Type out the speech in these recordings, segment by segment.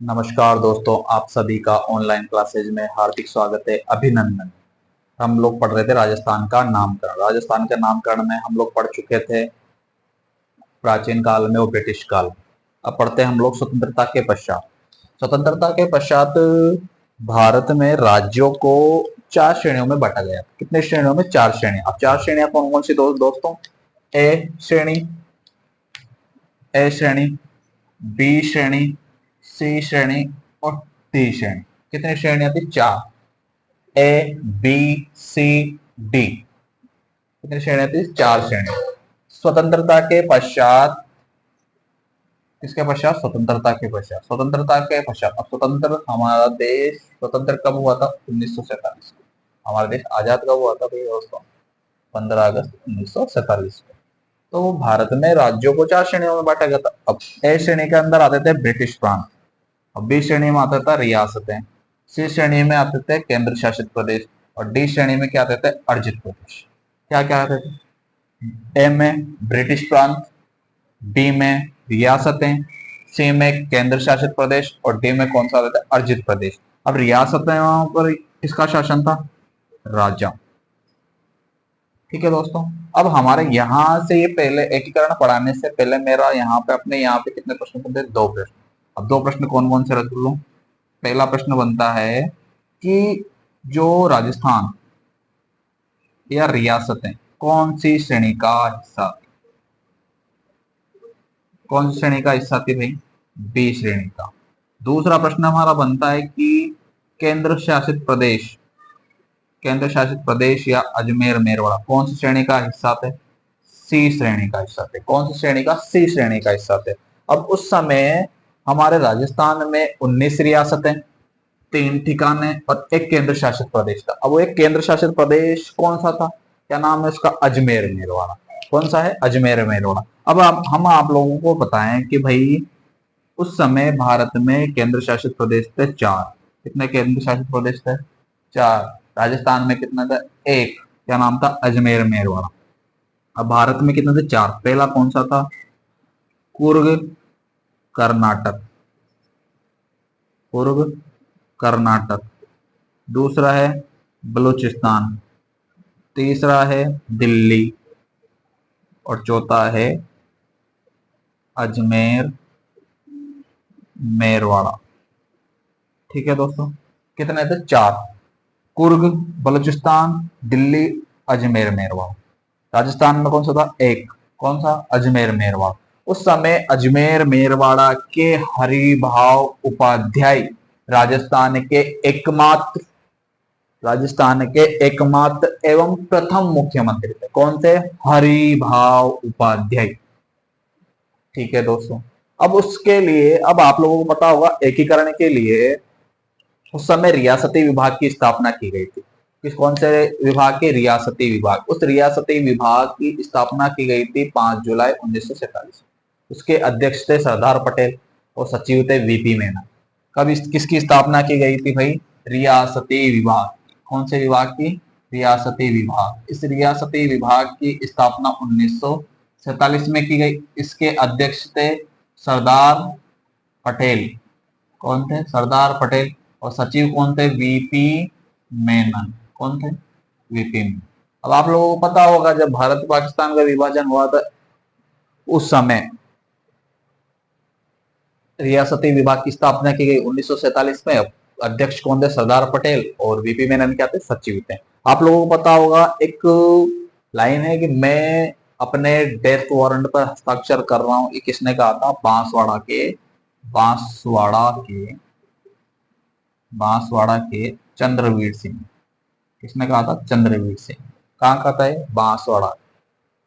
नमस्कार दोस्तों, आप सभी का ऑनलाइन क्लासेज में हार्दिक स्वागत है, अभिनंदन। हम लोग पढ़ रहे थे राजस्थान का नामकरण। राजस्थान के नामकरण में हम लोग पढ़ चुके थे प्राचीन काल में और ब्रिटिश काल में। अब पढ़ते हैं हम लोग स्वतंत्रता के पश्चात। स्वतंत्रता के पश्चात भारत में राज्यों को चार श्रेणियों में बांटा गया। कितने श्रेणियों में? चार श्रेणियां। अब चार श्रेणियां कौन कौन सी दोस्तों? ए श्रेणी, ए श्रेणी, बी श्रेणी, सी श्रेणी और डी श्रेणी। कितनी श्रेणियां थी? चार। ए, बी, सी, डी। कितनी श्रेणियां थी? चार श्रेणी। स्वतंत्रता के पश्चात, किसके पश्चात? स्वतंत्रता के पश्चात। स्वतंत्रता के पश्चात अब स्वतंत्र, हमारा देश स्वतंत्र कब हुआ था? 1947। हमारा देश आजाद कब हुआ था भैया दोस्तों? 15 अगस्त 1947 को। तो भारत में राज्यों को चार श्रेणियों में बांटा गया था। अब ए श्रेणी के अंदर आते थे ब्रिटिश प्रांत, अब बी श्रेणी में आता था रियासतें, सी श्रेणी में आते थे केंद्र शासित प्रदेश और डी श्रेणी में क्या आते थे? अर्जित प्रदेश। क्या क्या आते थे? ए में ब्रिटिश प्रांत, बी में रियासतें, सी में केंद्र शासित प्रदेश और डी में कौन सा आता था? अर्जित प्रदेश। अब रियासतें पर किसका शासन था? राजा। ठीक है दोस्तों। अब हमारे यहाँ से ये पहले एकीकरण पढ़ाने से पहले मेरा यहाँ पे अपने यहाँ पे कितने प्रश्न बनते हैं? दो प्रश्न। अब दो प्रश्न कौन कौन से रख लूं? पहला प्रश्न बनता है कि जो राजस्थान या रियासतें कौन सी श्रेणी का हिस्सा थी? कौन सी श्रेणी का हिस्सा थी भाई? बी श्रेणी का। दूसरा प्रश्न हमारा बनता है कि केंद्र शासित प्रदेश, केंद्र शासित प्रदेश या अजमेर मेरवाड़ा कौन सी श्रेणी का हिस्सा थे? सी श्रेणी का हिस्सा थे। कौन सी श्रेणी का? सी श्रेणी का हिस्सा थे। अब उस समय हमारे राजस्थान में 19 रियासतें, तीन ठिकाने और एक केंद्र शासित प्रदेश था। अब वो एक केंद्र शासित प्रदेश कौन सा था? क्या नाम है उसका? अजमेर मेरवाड़ा। कौन सा है? अजमेर मेरवाड़ा। अब हम आप लोगों को बताएं कि भाई उस समय भारत में केंद्र शासित प्रदेश थे चार। कितने केंद्र शासित प्रदेश थे? चार। राजस्थान में कितना था? एक। क्या नाम था? अजमेर मेरवाड़ा। अब भारत में कितने थे? चार। पहला कौन सा था? कुर्ग, कर्नाटक। कुर्ग, कर्नाटक। दूसरा है बलूचिस्तान, तीसरा है दिल्ली और चौथा है अजमेर मेरवाड़ा। ठीक है दोस्तों। कितने थे? चार। कुर्ग, बलूचिस्तान, दिल्ली, अजमेर मेरवाड़ा। राजस्थान में कौन सा था? एक। कौन सा? अजमेर मेरवाड़ा। उस समय अजमेर मेरवाड़ा के हरिभाव उपाध्याय राजस्थान के एकमात्र, राजस्थान के एकमात्र एवं प्रथम मुख्यमंत्री थे। कौन थे? हरिभाव उपाध्याय। ठीक है दोस्तों। अब उसके लिए, अब आप लोगों को पता होगा एकीकरण के लिए उस समय रियासती विभाग की स्थापना की गई थी। किस, कौन से विभाग की? रियासती विभाग। उस रियासती विभाग की स्थापना की गई थी 5 जुलाई 1947। उसके अध्यक्ष थे सरदार पटेल और सचिव थे वीपी मेनन। कब किसकी स्थापना की गई थी भाई? रियासती विभाग। कौन से विभाग की? रियासती विभाग। इस रियासती विभाग की स्थापना 1947 में की गई। इसके अध्यक्ष थे सरदार पटेल। कौन थे? सरदार पटेल। और सचिव कौन थे? वीपी मेनन। कौन थे? वीपी मेनन। अब आप लोगों को पता होगा जब भारत पाकिस्तान का विभाजन हुआ था उस समय रियासती विभाग की स्थापना की गई 1947 में। अध्यक्ष कौन थे? सरदार पटेल। और वीपी मेनन क्या थे? सचिव थे। आप लोगों को पता होगा एक लाइन है कि मैं अपने डेथ वारंट पर हस्ताक्षर कर रहा हूं, ये किसने कहा था? बांसवाड़ा के चंद्रवीर सिंह। किसने कहा था? चंद्रवीर सिंह। कहाँ का था? बांसवाड़ा।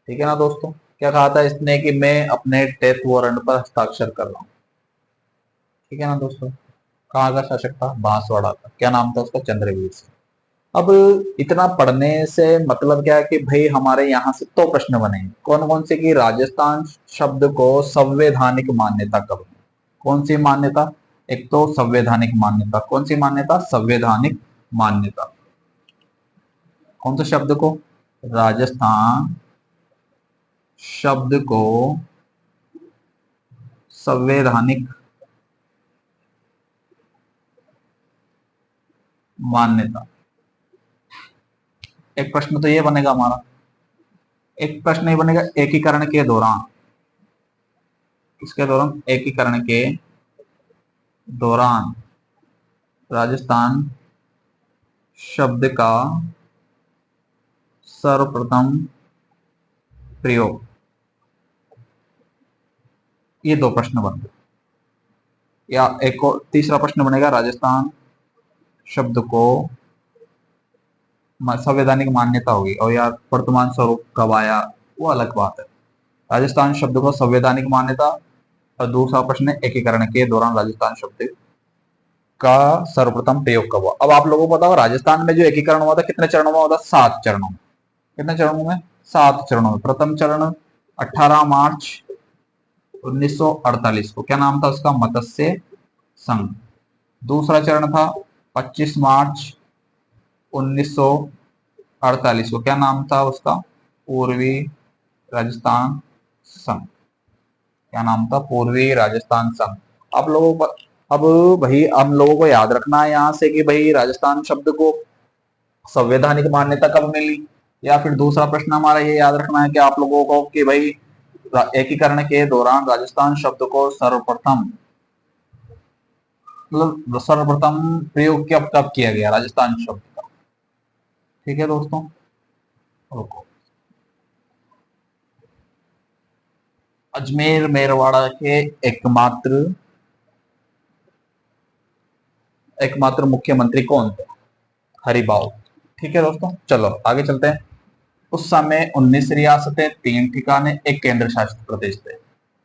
ठीक है ना दोस्तों। क्या कहा था इसने? कि मैं अपने डेथ वारंट पर हस्ताक्षर कर रहा हूँ। ठीक है ना दोस्तों। कहाँ का शासक था? बांसवाड़ा का। क्या नाम था उसका? चंद्रवीर सिंह। अब इतना पढ़ने से मतलब क्या है कि भाई हमारे यहाँ से तो प्रश्न बनेंगे। कौन कौन से? कि राजस्थान शब्द को संवैधानिक मान्यता कब मिली? कौन सी मान्यता? एक तो संवैधानिक मान्यता। कौन सी मान्यता? संवैधानिक मान्यता। कौन से शब्द को? राजस्थान शब्द को संवैधानिक मान्यता। एक प्रश्न तो ये बनेगा हमारा, एक प्रश्न ये बनेगा एकीकरण के दौरान, इसके दौरान एकीकरण के दौरान राजस्थान शब्द का सर्वप्रथम प्रयोग। ये दो प्रश्न बन गए। या एक और तीसरा प्रश्न बनेगा, राजस्थान शब्द को संवैधानिक मान्यता होगी और यार वर्तमान स्वरूप कब आया, वो अलग बात है। राजस्थान शब्द को संवैधानिक मान्यता, और दूसरा प्रश्न है एकीकरण के दौरान राजस्थान शब्द का सर्वप्रथम प्रयोग कब हुआ। अब आप लोगों को बताओ, राजस्थान में जो एकीकरण हुआ था कितने चरणों में हुआ था? 7 चरणों में। कितने चरणों में? 7 चरणों में। प्रथम चरण 18 मार्च 1948 को, क्या नाम था उसका? मत्स्य संघ। दूसरा चरण था 25 मार्च 1948 को, क्या नाम था उसका? पूर्वी राजस्थान संघ। क्या नाम था? पूर्वी राजस्थान संघ। आप लोगों को अब भाई हम लोगों को याद रखना है यहाँ से कि भाई राजस्थान शब्द को संवैधानिक मान्यता कब मिली, या फिर दूसरा प्रश्न हमारा ये याद रखना है कि आप लोगों को कि भाई एकीकरण के दौरान राजस्थान शब्द को सर्वप्रथम, मतलब सर्वप्रथम प्रयोग कब कब किया गया राजस्थान शब्द का। ठीक है दोस्तों, रुको। अजमेर मेरवाड़ा के एकमात्र एकमात्र मुख्यमंत्री कौन थे? हरिबाऊ। ठीक है दोस्तों, चलो आगे चलते हैं। उस समय 19 रियासतें, 3 ठिकाने, एक केंद्र शासित प्रदेश थे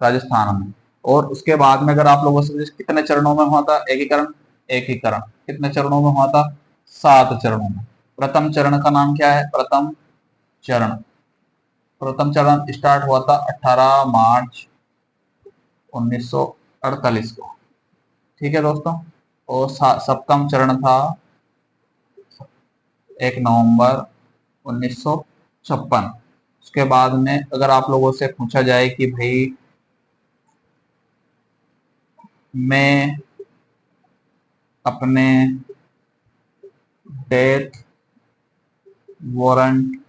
राजस्थान में। और उसके बाद में अगर आप लोगों से कितने चरणों में हुआ था एकीकरण? एकीकरण कितने चरणों में हुआ था? 7 चरणों में। प्रथम चरण का नाम क्या है? प्रथम चरण। प्रथम चरण स्टार्ट हुआ था 18 मार्च 1948 को। ठीक है दोस्तों। और सप्तम चरण था 1 नवंबर 1956। उसके बाद में अगर आप लोगों से पूछा जाए कि भाई मैं अपने डेथ वारंट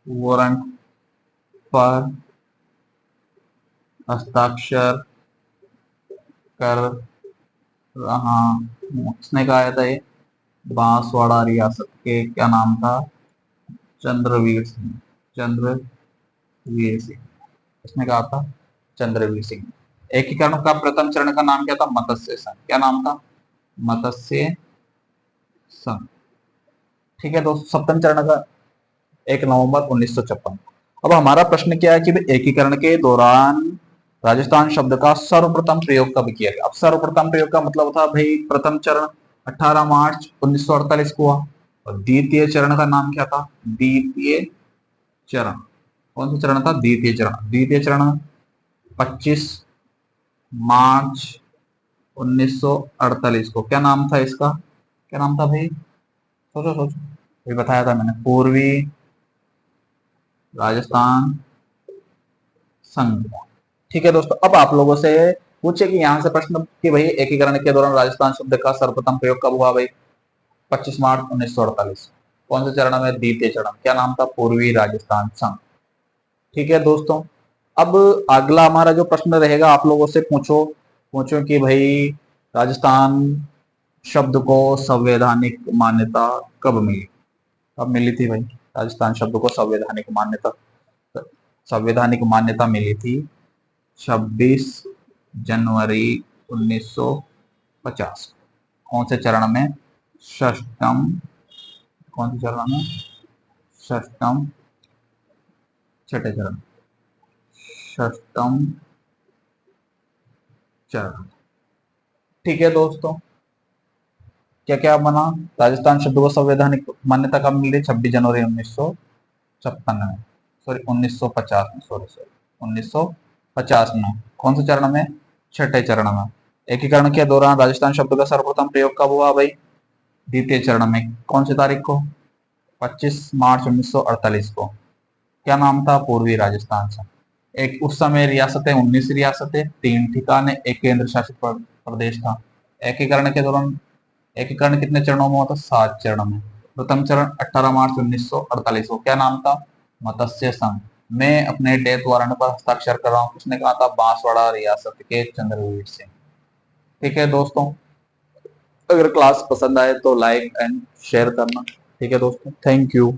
वारंट पर हस्ताक्षर कर रहा हूँ, इसने कहा था ये बांसवाड़ा रियासत के, क्या नाम था? चंद्रवीर सिंह। चंद्रवीर सिंह, इसने कहा था चंद्रवीर सिंह। एकीकरण का प्रथम चरण का नाम क्या था? मत्स्य संघ। क्या नाम था? मत्स्य संघ। ठीक है दोस्तों। सप्तम चरण का 1 नवंबर 1956। अब हमारा प्रश्न क्या है कि एकीकरण के दौरान राजस्थान शब्द का सर्वप्रथम प्रयोग कब किया गया? अब सर्वप्रथम प्रयोग का मतलब था भाई प्रथम चरण 18 मार्च 1948 को हुआ, और द्वितीय चरण का नाम क्या था? द्वितीय चरण। कौन सा चरण था? द्वितीय चरण। द्वितीय चरण 25 मार्च 1948 को, क्या नाम था इसका? क्या नाम था भाई? सोचो सोचो, ये बताया था मैंने, पूर्वी राजस्थान संघ। ठीक है दोस्तों। अब आप लोगों से पूछे कि यहाँ से प्रश्न कि भाई एकीकरण के दौरान राजस्थान शब्द का सर्वप्रथम प्रयोग कब हुआ? भाई 25 मार्च 1948। कौन से चरण में? द्वितीय चरण। क्या नाम था? पूर्वी राजस्थान संघ। ठीक है दोस्तों। अब अगला हमारा जो प्रश्न रहेगा, आप लोगों से पूछो पूछो कि भाई राजस्थान शब्द को संवैधानिक मान्यता कब मिली? कब मिली थी भाई राजस्थान शब्द को संवैधानिक मान्यता? संवैधानिक मान्यता मिली थी 26 जनवरी 1950। कौन से चरण में? षष्टम। कौन से चरण में? षष्टम, छठे चरण। षष्टम चरण। ठीक है दोस्तों। क्या क्या बना? राजस्थान शब्द को संवैधानिक मान्यता कब मिली? 26 जनवरी 1956 में, सॉरी 1950 में, सॉरी 1950 में। कौन से चरण में? छठे चरण में। एकीकरण के दौरान राजस्थान शब्द का सर्वप्रथम प्रयोग कब हुआ भाई? द्वितीय चरण में। कौन सी तारीख को? 25 मार्च 1948 को। क्या नाम था? पूर्वी राजस्थान संघ। एक उस समय रियासतें 19 रियासतें, 3 ठिकाने, एक केंद्र शासित प्रदेश था। एकीकरण के दौरान एकीकरण कितने चरणों में हुआ था? 7 चरणों में। प्रथम चरण 18 मार्च 1948 को, क्या नाम था? मत्स्य संघ। मैं अपने डेथ वारंट पर हस्ताक्षर कर रहा हूँ, उसने कहा था बांसवाड़ा रियासत के चंद्रवीर सिंह। ठीक है दोस्तों, अगर क्लास पसंद आए तो लाइक एंड शेयर करना। ठीक है दोस्तों, थैंक यू।